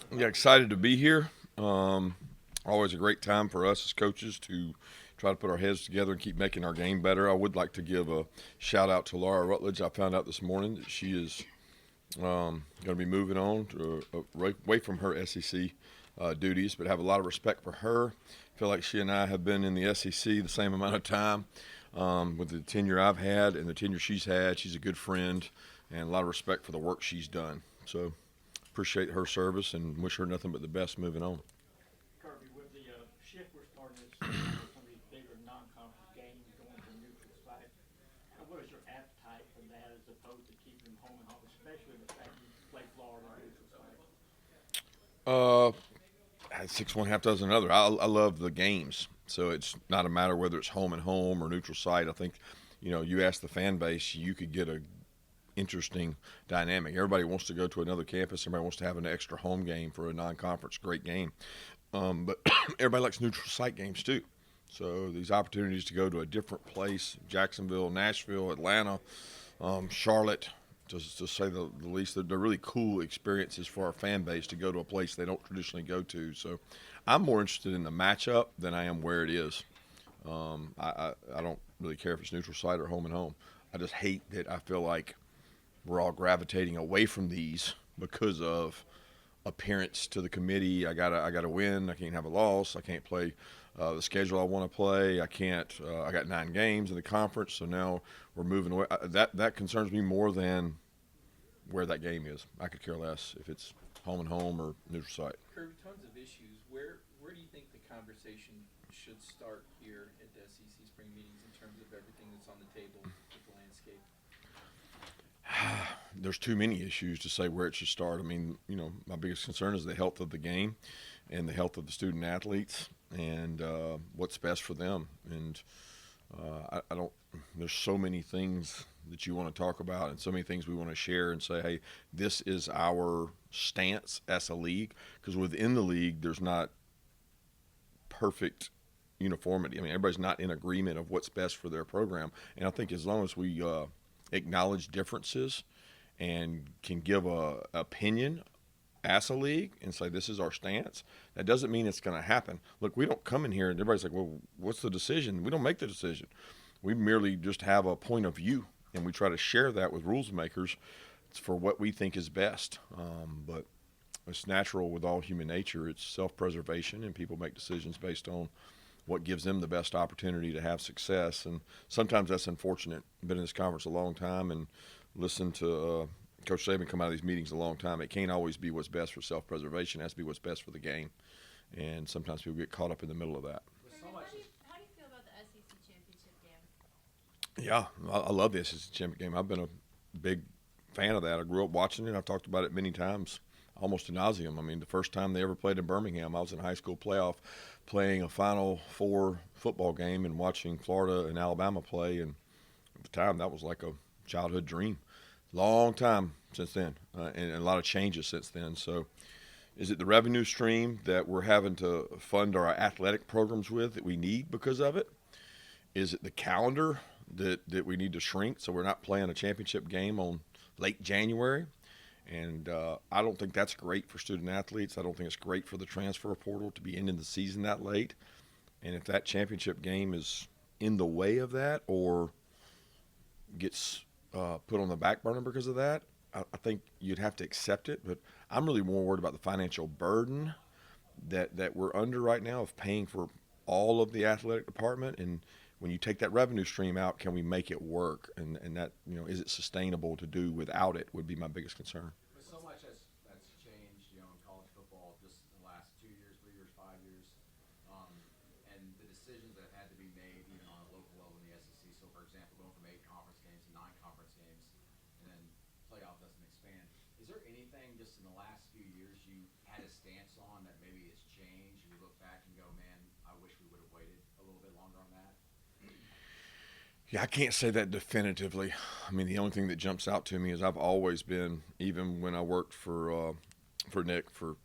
Yeah, excited to be here. Always a great time for us as coaches to try to put our heads together and keep making our game better. I would like to give a shout out to Laura Rutledge. I found out this morning that she is going to be moving on to, away from her SEC duties, but have a lot of respect for her. Feel like she and I have been in the SEC the same amount of time with the tenure I've had and the tenure she's had. She's a good friend and a lot of respect for the work she's done. So appreciate her service and wish her nothing but the best moving on. Kirby, with the shift we're starting to see with some of these bigger non-conference games going to neutral site, kind of what is your appetite for that as opposed to keeping them home and home, especially the fact you play Florida on neutral site? Uh, Six one half dozen another. I love the games, so it's not a matter whether it's home and home or neutral site. I think, you ask the fan base, you could get a interesting dynamic. Everybody wants to go to another campus. Everybody wants to have an extra home game for a non-conference. Great game, but everybody likes neutral site games too. So these opportunities to go to a different place, Jacksonville, Nashville, Atlanta, Charlotte, to say the least, they're really cool experiences for our fan base to go to a place they don't traditionally go to. So I'm more interested in the matchup than I am where it is. I don't really care if it's neutral site or home and home. I just hate that I feel like we're all gravitating away from these because of appearance to the committee. I gotta win. I can't have a loss. I can't play the schedule I want to play. I can't. I got 9 games in the conference, so now we're moving away. That concerns me more than where that game is. I could care less if it's home and home or neutral site. Kirby, tons of issues. Where do you think the conversation should start here at the SEC spring meetings in terms of everything that's on the table with the landscape? There's too many issues to say where it should start. I mean, my biggest concern is the health of the game and the health of the student athletes and what's best for them. And I don't. There's so many things that you want to talk about and so many things we want to share and say, hey, this is our stance as a league. Because within the league, there's not perfect uniformity. I mean, everybody's not in agreement of what's best for their program. And I think as long as we acknowledge differences and can give a opinion as a league and say this is our stance, that doesn't mean it's going to happen. Look, we don't come in here and everybody's like, well, what's the decision? We don't make the decision. We merely just have a point of view and we try to share that with rules makers for what we think is best. But it's natural with all human nature. It's self-preservation, and people make decisions based on what gives them the best opportunity to have success. And sometimes that's unfortunate. I've been in this conference a long time and listened to Coach Saban come out of these meetings a long time. It can't always be what's best for self-preservation. It has to be what's best for the game. And sometimes people get caught up in the middle of that. Kirby, how do you feel about the SEC championship game? Yeah, I love this as a championship game. I've been a big fan of that. I grew up watching it. I've talked about it many times, almost to nauseum. I mean, the first time they ever played in Birmingham, I was in high school playoff playing a Final Four football game and watching Florida and Alabama play. And at the time, that was like a childhood dream. Long time since then, and a lot of changes since then. So is it the revenue stream that we're having to fund our athletic programs with that we need because of it? Is it the calendar that we need to shrink so we're not playing a championship game on late January? And I don't think that's great for student athletes. I don't think it's great for the transfer portal to be ending the season that late. And if that championship game is in the way of that or gets put on the back burner because of that, I think you'd have to accept it. But I'm really more worried about the financial burden that we're under right now of paying for all of the athletic department. And when you take that revenue stream out, can we make it work? And that, is it sustainable to do without it would be my biggest concern. But so much that's changed, in college football just in the last 2 years, 3 years, 5 years, um, and the decisions that had to be made even on a local level in the SEC. So, for example, going from 8 conference games to 9 conference games, and then playoff doesn't expand. Is there anything just in the last few years you had a stance on that maybe has changed? You look back and go, man, I wish we would have waited a little bit longer on that. Yeah, I can't say that definitively. I mean, the only thing that jumps out to me is I've always been, even when I worked for Nick for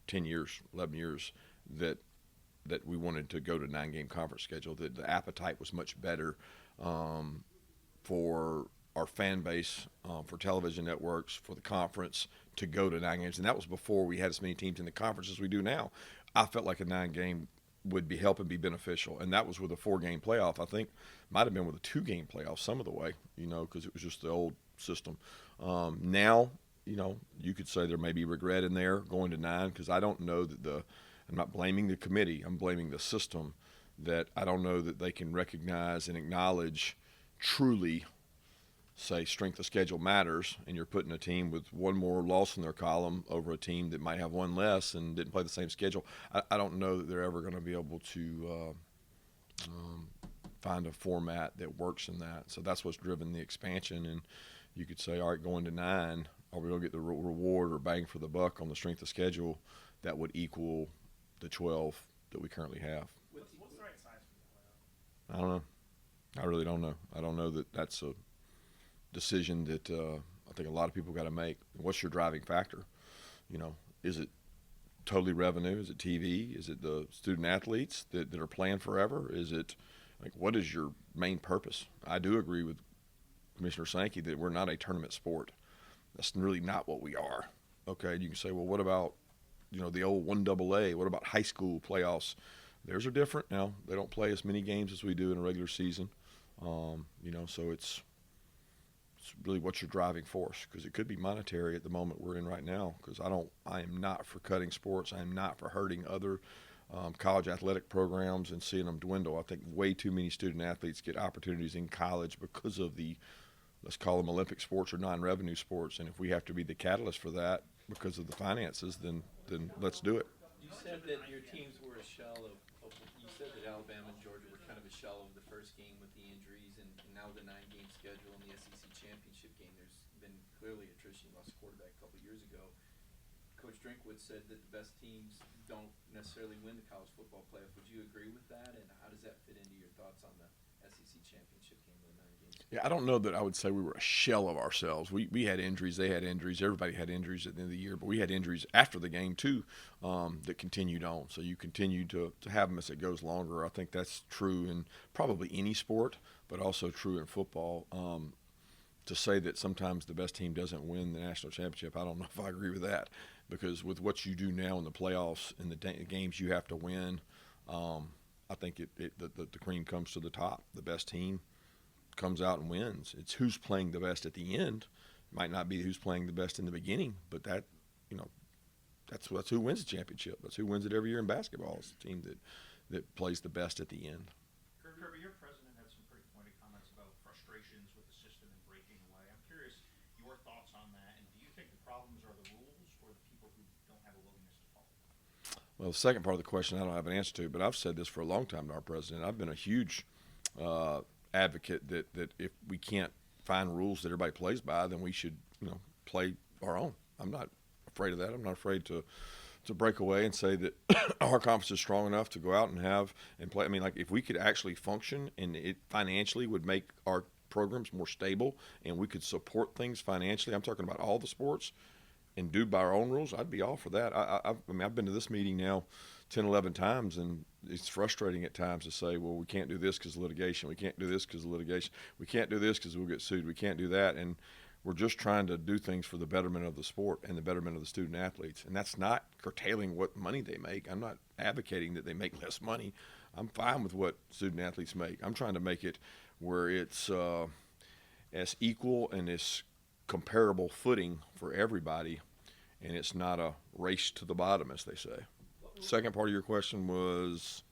10 years, 11 years, that we wanted to go to 9 game conference schedule. That the appetite was much better for our fan base for television networks, for the conference, to go to 9 games. And that was before we had as many teams in the conference as we do now. I felt like a 9-game would be help and be beneficial. And that was with a 4-game playoff. I think might have been with a 2-game playoff some of the way, because it was just the old system. Now, you could say there may be regret in there going to 9, because I don't know that I'm not blaming the committee, I'm blaming the system, that I don't know that they can recognize and acknowledge truly, say, strength of schedule matters, and you're putting a team with one more loss in their column over a team that might have one less and didn't play the same schedule. I don't know that they're ever going to be able to find a format that works in that. So that's what's driven the expansion. And you could say, all right, going to 9, are we going to get the reward or bang for the buck on the strength of schedule that would equal the 12 that we currently have? What's the right size for the playoff? I don't know. I really don't know. I don't know that that's a decision that I think a lot of people got to make. What's your driving factor? Is it totally revenue? Is it TV? Is it the student athletes that are playing forever? Is it what is your main purpose? I do agree with Commissioner Sankey that we're not a tournament sport. That's really not what we are. Okay, you can say, well, what about the old 1AA? What about high school playoffs? Theirs are different now. They don't play as many games as we do in a regular season. So it's really what's your driving force, because it could be monetary at the moment we're in right now, because I am not for cutting sports. I am not for hurting other college athletic programs and seeing them dwindle. I think way too many student athletes get opportunities in college because of the, let's call them Olympic sports or non-revenue sports, and if we have to be the catalyst for that because of the finances, then let's do it. You said that your teams were a shell of you said that Alabama and Georgia were kind of a shell of the first game with the injuries, and now the 9-game schedule in the SEC championship game. There's been clearly attrition. You lost a quarterback a couple years ago. Coach Drinkwood said that the best teams don't necessarily win the college football playoff. Would you agree with that? And how does that fit into your thoughts on the SEC championship game with the 9 games? Yeah, I don't know that I would say we were a shell of ourselves. We had injuries. They had injuries. Everybody had injuries at the end of the year. But we had injuries after the game, too, that continued on. So you continue to have them as it goes longer. I think that's true in probably any sport, but also true in football. To say that sometimes the best team doesn't win the national championship, I don't know if I agree with that, because with what you do now in the playoffs and the games you have to win, I think the cream comes to the top. The best team comes out and wins. It's who's playing the best at the end. It might not be who's playing the best in the beginning, but that's who wins the championship. That's who wins it every year in basketball. It's the team that plays the best at the end. Kirby, your president had some pretty pointed comments about frustrations with the system and breaking away. I'm curious your thoughts on that, and do you think the problems are the rules or the people who don't have a willingness to follow? Well, the second part of the question I don't have an answer to, but I've said this for a long time to our president. I've been a huge advocate that if we can't find rules that everybody plays by, then we should play our own. I'm not afraid of that. I'm not afraid to break away and say that our conference is strong enough to go out and play. I mean, if we could actually function and it financially would make our programs more stable and we could support things financially, I'm talking about all the sports, and do by our own rules, I'd be all for that. I mean, I've been to this meeting now 10, 11 times, and it's frustrating at times to say, well, we can't do this because of litigation. We can't do this because of litigation. We can't do this because we'll get sued. We can't do that. And we're just trying to do things for the betterment of the sport and the betterment of the student athletes. And that's not curtailing what money they make. I'm not advocating that they make less money. I'm fine with what student athletes make. I'm trying to make it where it's as equal and as comparable footing for everybody, and it's not a race to the bottom, as they say. Second part of your question was?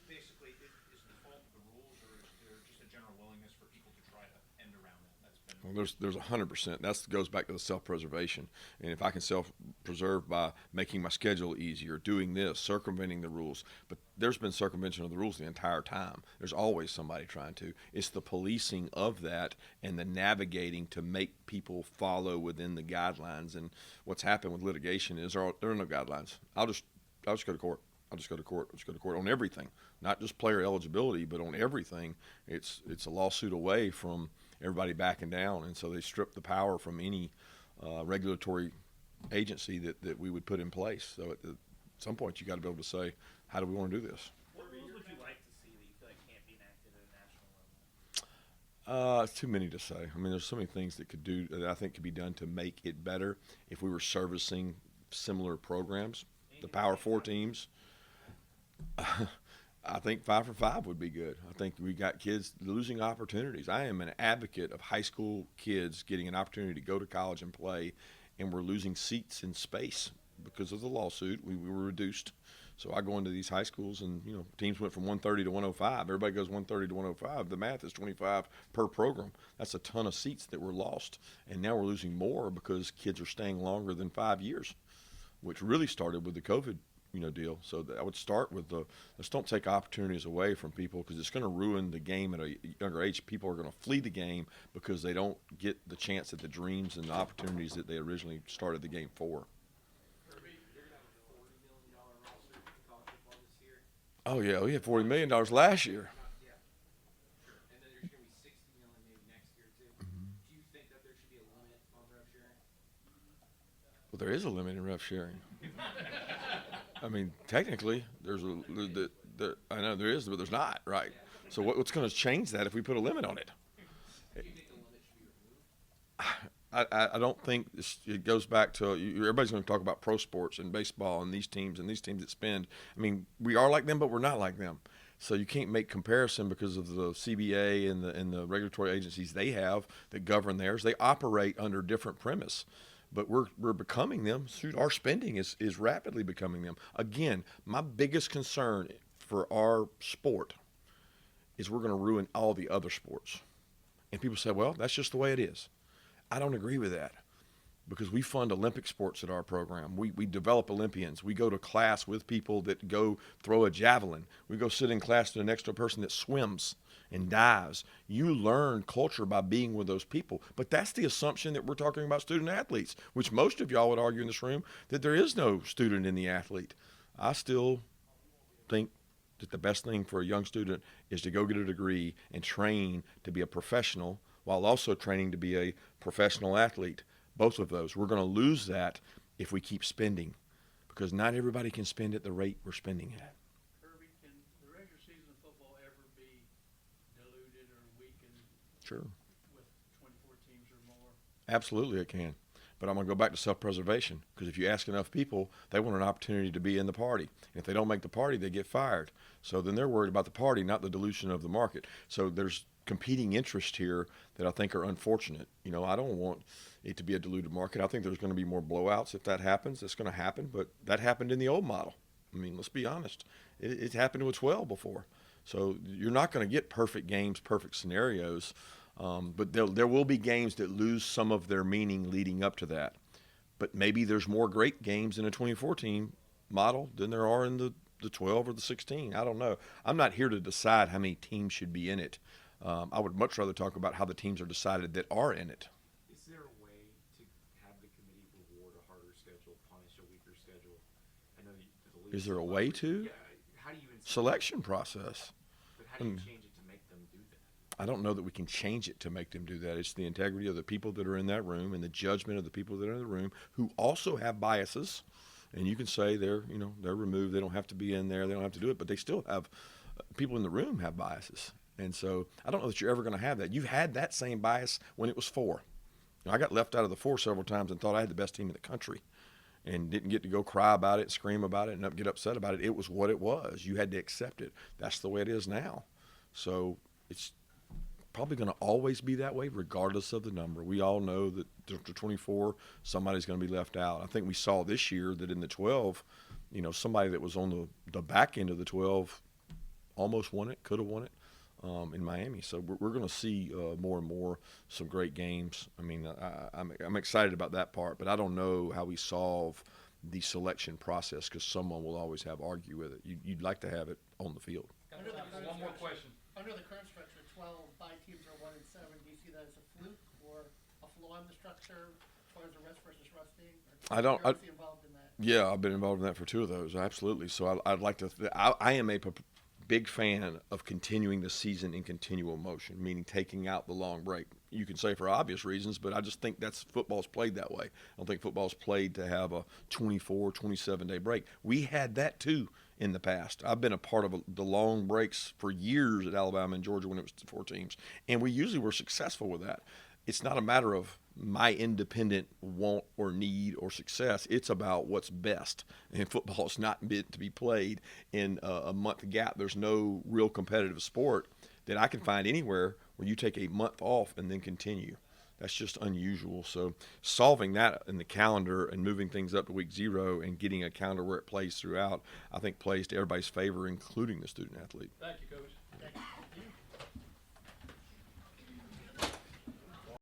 Basically, is the fault of the rules, or is there just a general willingness for people to try to end around that? That's been Well, there's 100%. That goes back to the self-preservation. And if I can self-preserve by making my schedule easier, doing this, circumventing the rules. But there's been circumvention of the rules the entire time. There's always somebody trying to. It's the policing of that and the navigating to make people follow within the guidelines. And what's happened with litigation is there are no guidelines. I'll just go to court. I'll just go to court. I'll just go to court on everything, not just player eligibility, but on everything. It's a lawsuit away from everybody backing down, and so they strip the power from any regulatory agency that we would put in place. So at some point, you got to be able to say, how do we want to do this? What rules would you like to see that you feel like can't be enacted at a national level? It's too many to say. I mean, there's so many things that I think could be done to make it better if we were servicing similar programs. The Power Four teams. I think 5 for 5 would be good. I think we got kids losing opportunities. I am an advocate of high school kids getting an opportunity to go to college and play, and we're losing seats in space because of the lawsuit. We were reduced. So I go into these high schools, and teams went from 130 to 105. Everybody goes 130 to 105. The math is 25 per program. That's a ton of seats that were lost, and now we're losing more because kids are staying longer than 5 years, which really started with the COVID deal. So I would start with let's don't take opportunities away from people, because it's going to ruin the game at a younger age. People are going to flee the game because they don't get the chance at the dreams and the opportunities that they originally started the game for. Kirby, you're gonna have a $40 million roster in college football this year. Oh yeah, we had $40 million last year. Yeah, sure. And then there's gonna be $60 million maybe next year too. Do you think that there should be a limit on rev sharing? Well, there is a limit in ref sharing. I mean, technically, I know there is, but there's not, right? So what's going to change that if we put a limit on it? Do you think the limit should be removed? I don't think it goes back to everybody's going to talk about pro sports and baseball and these teams that spend. I mean, we are like them, but we're not like them. So you can't make comparison because of the CBA and the regulatory agencies they have that govern theirs. They operate under different premise. But we're becoming them. Our spending is rapidly becoming them. Again, my biggest concern for our sport is we're going to ruin all the other sports. And people say, well, that's just the way it is. I don't agree with that, because we fund Olympic sports at our program. We develop Olympians. We go to class with people that go throw a javelin. We go sit in class next to a person that swims and dives. You learn culture by being with those people. But that's the assumption that we're talking about student athletes, which most of y'all would argue in this room that there is no student in the athlete. I still think that the best thing for a young student is to go get a degree and train to be a professional while also training to be a professional athlete. Both of those. We're going to lose that if we keep spending, because not everybody can spend at the rate we're spending at. Kirby, can the regular season of football ever be diluted or weakened Sure. with 24 teams or more? Absolutely it can. But I'm going to go back to self-preservation, because if you ask enough people, they want an opportunity to be in the party. And if they don't make the party, they get fired. So then they're worried about the party, not the dilution of the market. So there's competing interests here that I think are unfortunate. I don't want it to be a diluted market. I think there's going to be more blowouts if that happens. It's going to happen, but that happened in the old model. I mean, let's be honest. It happened to a 12 before. So you're not going to get perfect games, perfect scenarios. But there will be games that lose some of their meaning leading up to that. But maybe there's more great games in a 2014 model than there are in the 12 or the 16. I don't know. I'm not here to decide how many teams should be in it. I would much rather talk about how the teams are decided that are in it. Is there a way to have the committee reward a harder schedule, punish a weaker schedule? I know the league. Is there a way to? Yeah. How do you Selection process. But how do you change it to make them do that? I don't know that we can change it to make them do that. It's the integrity of the people that are in that room and the judgment of the people that are in the room, who also have biases. And you can say they're removed. They don't have to be in there. They don't have to do it. But they still have people in the room have biases. And so I don't know that you're ever going to have that. You've had that same bias when it was 4. I got left out of the 4 several times and thought I had the best team in the country, and didn't get to go cry about it, scream about it, and get upset about it. It was what it was. You had to accept it. That's the way it is now. So it's probably going to always be that way regardless of the number. We all know that after 24, somebody's going to be left out. I think we saw this year that in the 12, somebody that was on the back end of the 12 almost won it, could have won it. In Miami. So we're going to see more and more some great games. I mean, I'm excited about that part, but I don't know how we solve the selection process, because someone will always argue with it. You'd like to have it on the field. One more question. Under the current structure, 12 bye teams are 1 and 7. Do you see that as a fluke or a flaw in the structure as far as the rest versus rusting? I don't. You're obviously involved in that. Yeah, I've been involved in that for 2 of those. Absolutely. So I'd like to. I am a big fan of continuing the season in continual motion, meaning taking out the long break. You can say for obvious reasons, but I just think football's played that way. I don't think football's played to have a 24, 27-day break. We had that too in the past. I've been a part of the long breaks for years at Alabama and Georgia when it was 4 teams, and we usually were successful with that. It's not a matter of my independent want or need or success. It's about what's best. And football is not meant to be played in a month gap. There's no real competitive sport that I can find anywhere where you take a month off and then continue. That's just unusual. So solving that in the calendar and moving things up to week 0 and getting a calendar where it plays throughout, I think plays to everybody's favor, including the student athlete. Thank you, Coach. Thank you.